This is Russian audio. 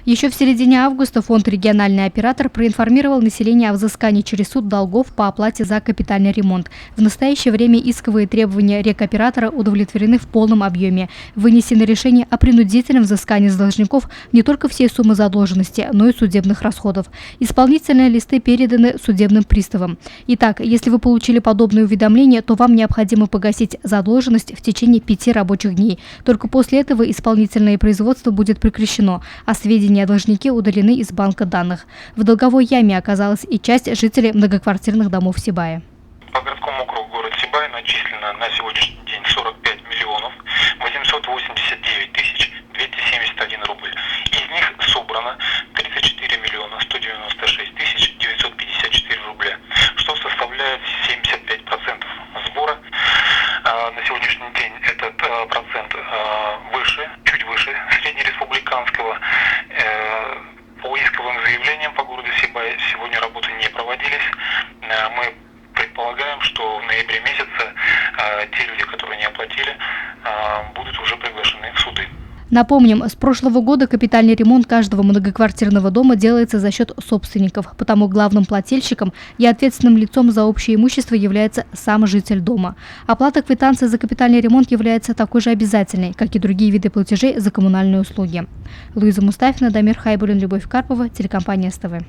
Еще в середине августа фонд «Региональный оператор» проинформировал население о взыскании через суд долгов по оплате за капитальный ремонт. В настоящее время исковые требования рекоператора удовлетворены в полном объеме. Вынесено решение о принудительном взыскании с должников не только всей суммы задолженности, но и судебных расходов. Исполнительные листы переданы судебным приставам. Итак, если вы получили подобное уведомление, то вам необходимо погасить задолженность в течение 5 рабочих дней. Только после этого исполнительное производство будет прекращено, а сведения о должнике удалены из банка данных. В долговой яме оказалась и часть жителей многоквартирных домов Сибая. По городскому округу город Сибай начислено на сегодняшний день 45 миллионов 889 тысяч 271 рубль. Из них собрано 34 миллиона 196 тысяч 954 рубля, что составляет 75% сбора. На сегодняшний день этот процент выше, чуть выше среднереспубликанского. По исковым заявлениям по городу Сибай сегодня работы не проводились. Мы предполагаем, что в ноябре месяце те люди, которые не оплатили, будут уже приглашены в суды. Напомним, с прошлого года капитальный ремонт каждого многоквартирного дома делается за счет собственников, потому главным плательщиком и ответственным лицом за общее имущество является сам житель дома. Оплата квитанции за капитальный ремонт является такой же обязательной, как и другие виды платежей за коммунальные услуги. Луиза Мустафина, Дамир Хайбулин, Любовь Карпова, телекомпания СТВ.